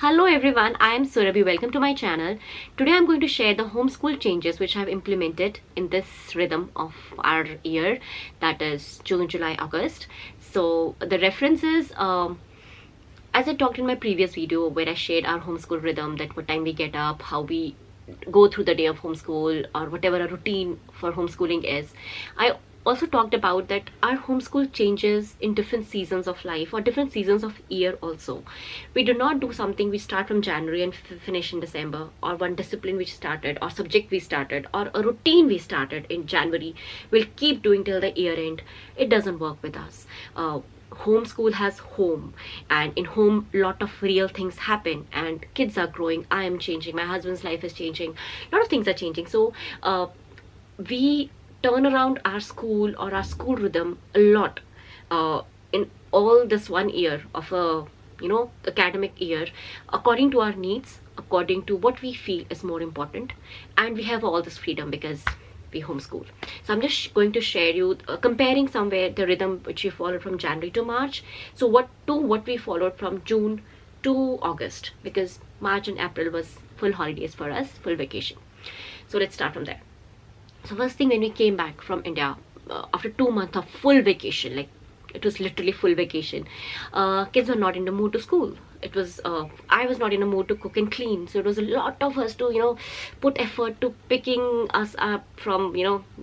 Hello everyone, I am Surabhi. Welcome to my channel. Today I'm going to share the homeschool changes which I've implemented in this rhythm of our year, that is June, July, August. So the references, as I talked in my previous video where I shared our homeschool rhythm, that what time we get up, how we go through the day of homeschool, or whatever a routine for homeschooling is. I also talked about that our homeschool changes in different seasons of life or different seasons of year also. We do not do something we start from January and finish in December, or one discipline which started, or subject we started, or a routine we started in January we'll keep doing till the year end. It doesn't work with us. Homeschool has home, and in home lot of real things happen, and kids are growing, I am changing, my husband's life is changing, a lot of things are changing. So we turn around our school or our school rhythm a lot in all this 1 year of a academic year, according to our needs, according to what we feel is more important. And we have all this freedom because we homeschool. So I'm just going to share you comparing somewhere the rhythm which we followed from January to March, so what we followed from June to August, because March and April was full holidays for us, full vacation. So let's start from there. So first thing, when we came back from India after 2 months of full vacation, like it was literally full vacation, kids were not in the mood to school. It was I was not in a mood to cook and clean, so it was a lot of us to put effort to picking us up from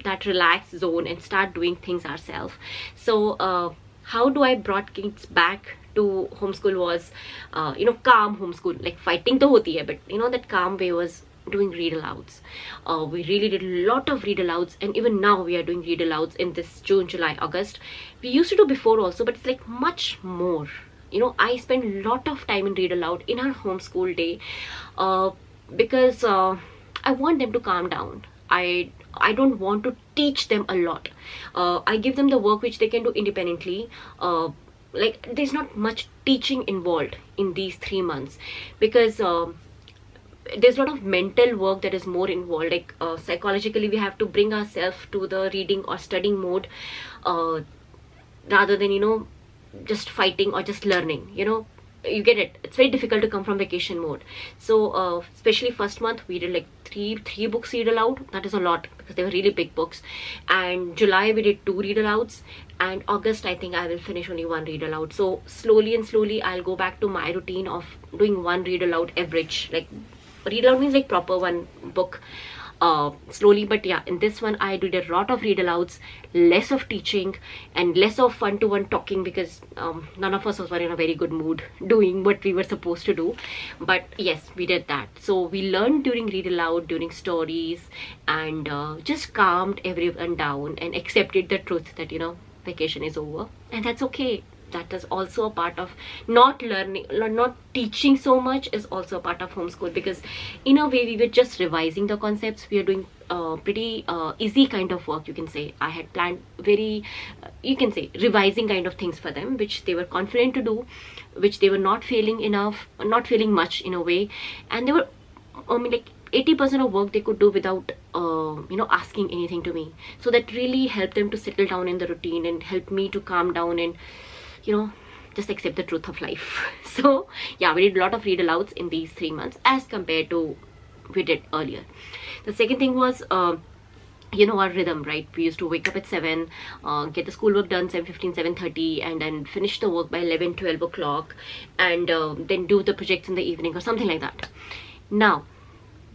that relaxed zone and start doing things ourselves. So how do I brought kids back to homeschool was calm homeschool. Like fighting to hoti hai, but that calm way was doing read alouds. We really did a lot of read alouds, and even now we are doing read alouds in this June, July, August. We used to do before also, but it's like much more. I spend a lot of time in read aloud in our homeschool day because I want them to calm down. I don't want to teach them a lot. I give them the work which they can do independently. Like there's not much teaching involved in these 3 months because there's a lot of mental work that is more involved. Like psychologically we have to bring ourselves to the reading or studying mode rather than just fighting or just learning. You get it, it's very difficult to come from vacation mode. So especially first month we did like three books read aloud. That is a lot because they were really big books. And July we did 2 read alouds, and August I think I will finish only 1 read aloud. So slowly I'll go back to my routine of doing 1 read aloud average. Like read aloud means like proper 1 book slowly. But yeah, in this one I did a lot of read alouds, less of teaching and less of one-to-one talking, because none of us were in a very good mood doing what we were supposed to do. But yes, we did that. So we learned during read aloud, during stories, and just calmed everyone down and accepted the truth that vacation is over, and that's okay. That is also a part of not learning, not teaching so much is also a part of homeschool, because in a way we were just revising the concepts. We are doing pretty easy kind of work, you can say. I had planned very you can say revising kind of things for them, which they were confident to do, which they were not failing much in a way, and they were like 80% of work they could do without asking anything to me. So that really helped them to settle down in the routine and helped me to calm down and just accept the truth of life. So yeah, we did a lot of read alouds in these 3 months as compared to we did earlier. The second thing was our rhythm, right? We used to wake up at 7, get the schoolwork done 7:15, 7:30, and then finish the work by 11, 12 o'clock, and then do the projects in the evening or something like that. Now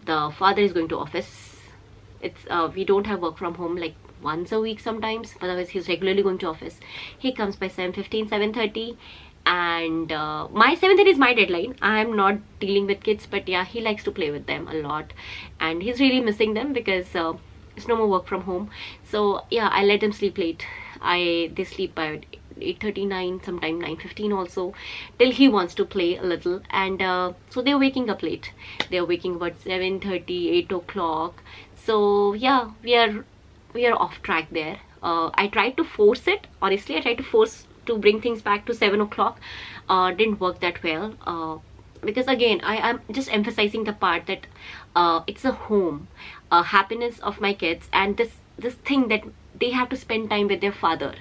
the father is going to office. It's we don't have work from home like once a week sometimes, but otherwise he's regularly going to office. He comes by 7:15, 7:30, and my 7:30 is my deadline. I'm not dealing with kids, but yeah, he likes to play with them a lot, and he's really missing them because there's no more work from home. So yeah, I let them sleep late. They sleep by 8:30, 9, sometime 9:15 also, till he wants to play a little. And so they're waking up late. They're waking about 7:30, 8 o'clock. So yeah, we are off track there. I tried to force it. Honestly, I tried to force to bring things back to 7 o'clock. Didn't work that well because again, I'm just emphasizing the part that it's a home, happiness of my kids, and this thing that they have to spend time with their father.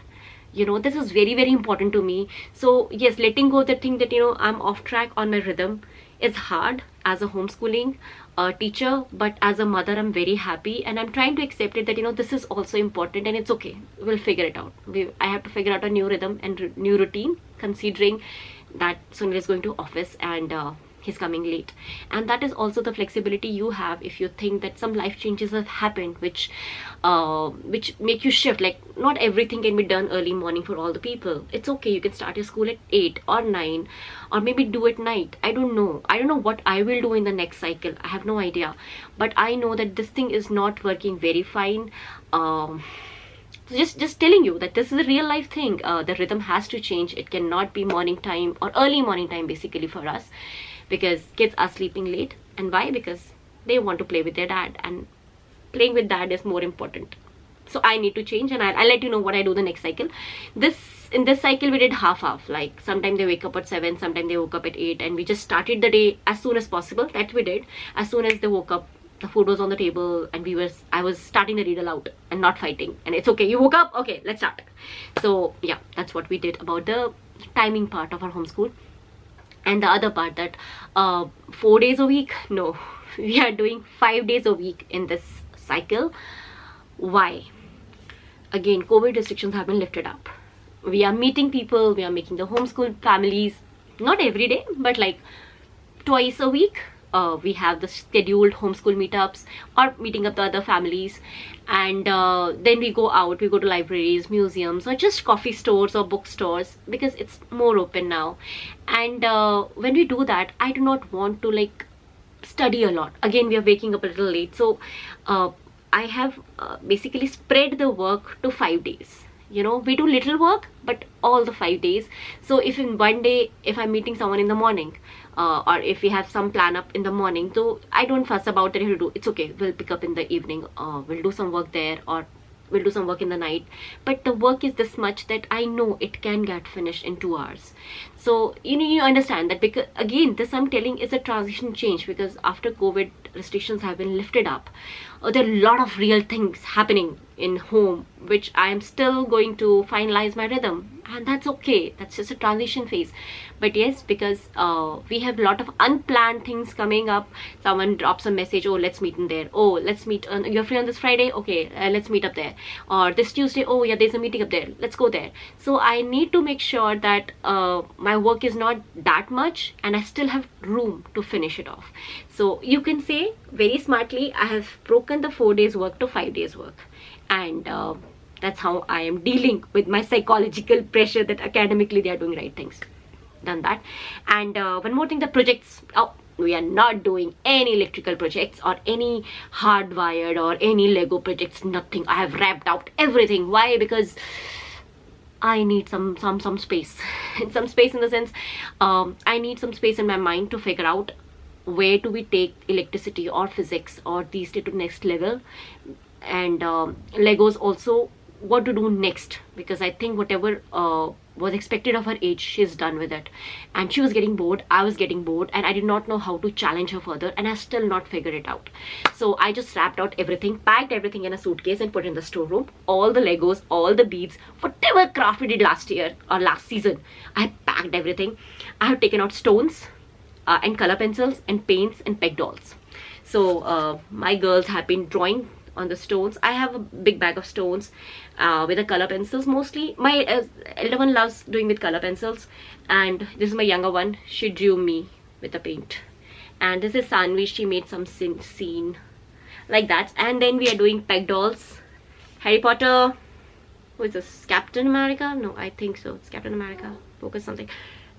This is very, very important to me. So yes, letting go the thing that I'm off track on my rhythm It's hard as a homeschooling teacher, but as a mother, I'm very happy, and I'm trying to accept it that, you know, this is also important, and it's okay. We'll figure it out. I have to figure out a new rhythm and new routine, considering that Sunil is going to office and he's coming late. And that is also the flexibility you have if you think that some life changes have happened which make you shift. Like, not everything can be done early morning for all the people. It's okay, you can start your school at 8 or 9, or maybe do it night. I don't know what I will do in the next cycle. I have no idea, but I know that this thing is not working very fine. So just telling you that this is a real life thing. The rhythm has to change. It cannot be morning time or early morning time basically for us, because kids are sleeping late. And why? Because they want to play with their dad, and playing with dad is more important. So I need to change, and I'll let you know what I do the next cycle. In this cycle we did half. Like, sometimes they wake up at 7, sometimes they woke up at 8, and we just started the day as soon as possible. That we did. As soon as they woke up, the food was on the table, and I was starting the read aloud and not fighting. And it's okay, you woke up, okay, let's start. So yeah, that's what we did about the timing part of our homeschool. And the other part, that 4 days a week, no, we are doing 5 days a week in this cycle. Why? Again, COVID restrictions have been lifted up. We are meeting people, we are making the homeschool families, not every day, but like twice a week. We have the scheduled homeschool meetups or meeting up the other families, and then we go out, we go to libraries, museums, or just coffee stores or bookstores, because it's more open now. And when we do that, I do not want to like study a lot. Again, we are waking up a little late, so I have basically spread the work to 5 days. You know, we do little work, but all the 5 days. So if in one day, if I'm meeting someone in the morning, or if we have some plan up in the morning, so I don't fuss about it. It's okay, we'll pick up in the evening, we'll do some work there, or we'll do some work in the night. But the work is this much that I know it can get finished in 2 hours. So you understand that, because again, this I'm telling is a transition change, because after COVID restrictions have been lifted up, there are a lot of real things happening in home, which I am still going to finalize my rhythm, and that's okay. That's just a transition phase. But yes, because we have a lot of unplanned things coming up. Someone drops a message, oh, let's meet in there. Oh, let's meet you're free on this Friday, okay, let's meet up there. Or this Tuesday, oh yeah, there's a meeting up there, let's go there. So I need to make sure that my work is not that much, and I still have room to finish it off. So you can say very smartly, I have broken the 4 days work to 5 days work. And that's how I am dealing with my psychological pressure that academically they are doing right things. Done that. And one more thing, the projects. Oh, we are not doing any electrical projects or any hardwired or any Lego projects, nothing. I have wrapped out everything. Why? Because I need some space. Some space in the sense, I need some space in my mind to figure out where do we take electricity or physics or these to next level. And Legos also, what to do next, because I think whatever was expected of her age, she's done with it. And she was getting bored, I was getting bored, and I did not know how to challenge her further, and I still not figured it out. So I just wrapped out everything, packed everything in a suitcase and put it in the storeroom. All the Legos, all the beads, whatever craft we did last year or last season, I have packed everything. I have taken out stones and color pencils and paints and peg dolls. So my girls have been drawing on the stones. I have a big bag of stones with the color pencils mostly. My elder one loves doing with color pencils, and this is my younger one. She drew me with the paint. And this is Sanvi. She made some scene like that. And then we are doing peg dolls. Harry Potter. Who is this? Captain America? No, I think so. It's Captain America. Focus something.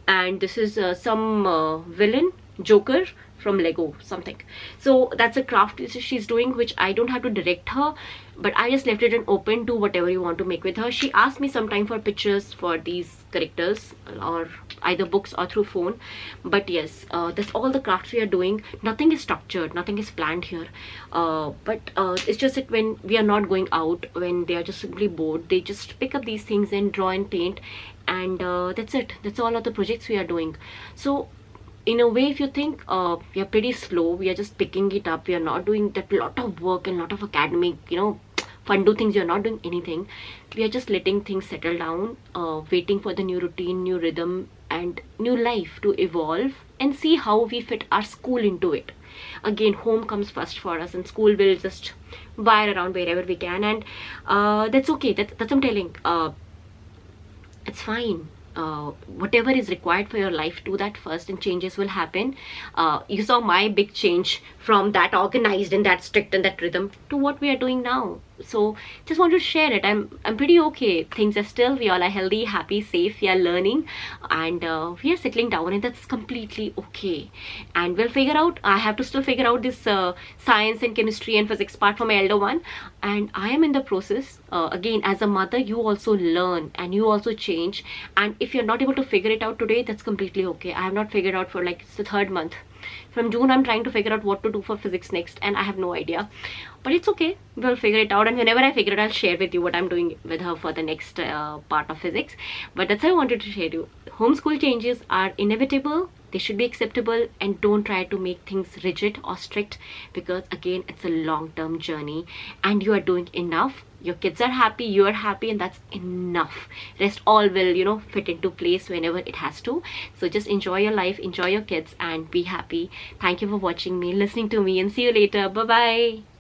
And this is some villain, Joker, from Lego something. So that's a craft she's doing, which I don't have to direct her, but I just left it an open to whatever you want to make with her. She asked me sometime for pictures for these characters, or either books or through phone. But yes, that's all the crafts we are doing. Nothing is structured, nothing is planned here, but it's just that when we are not going out, when they are just simply bored, they just pick up these things and draw and paint, and that's it. That's all of the projects we are doing. So in a way, if you think we are pretty slow, we are just picking it up, we are not doing that lot of work and lot of academic, fun do things, you're not doing anything. We are just letting things settle down, waiting for the new routine, new rhythm, and new life to evolve and see how we fit our school into it. Again, home comes first for us, and school will just wire around wherever we can, and that's okay. That's I'm telling. It's fine. Whatever is required for your life, do that first, and changes will happen. You saw my big change from that organized and that strict and that rhythm to what we are doing now. So just want to share it. I'm pretty okay. Things are still, we all are healthy, happy, safe, we are learning, and we are settling down, and that's completely okay. And we'll figure out, I have to still figure out this science and chemistry and physics part for my elder one, and I am in the process. Again, as a mother, you also learn and you also change, and if you're not able to figure it out today, that's completely okay. I have not figured out for like, it's the 3rd month. From June, I'm trying to figure out what to do for physics next, and I have no idea. But it's okay. We'll figure it out, and whenever I figure it, I'll share with you what I'm doing with her for the next part of physics. But that's what I wanted to share you. Homeschool changes are inevitable. They should be acceptable, and don't try to make things rigid or strict, because again, it's a long-term journey, and you are doing enough. Your kids are happy, you are happy, and that's enough. Rest all will, you know, fit into place whenever it has to. So just enjoy your life, enjoy your kids, and be happy. Thank you for watching me, listening to me, and see you later. Bye bye.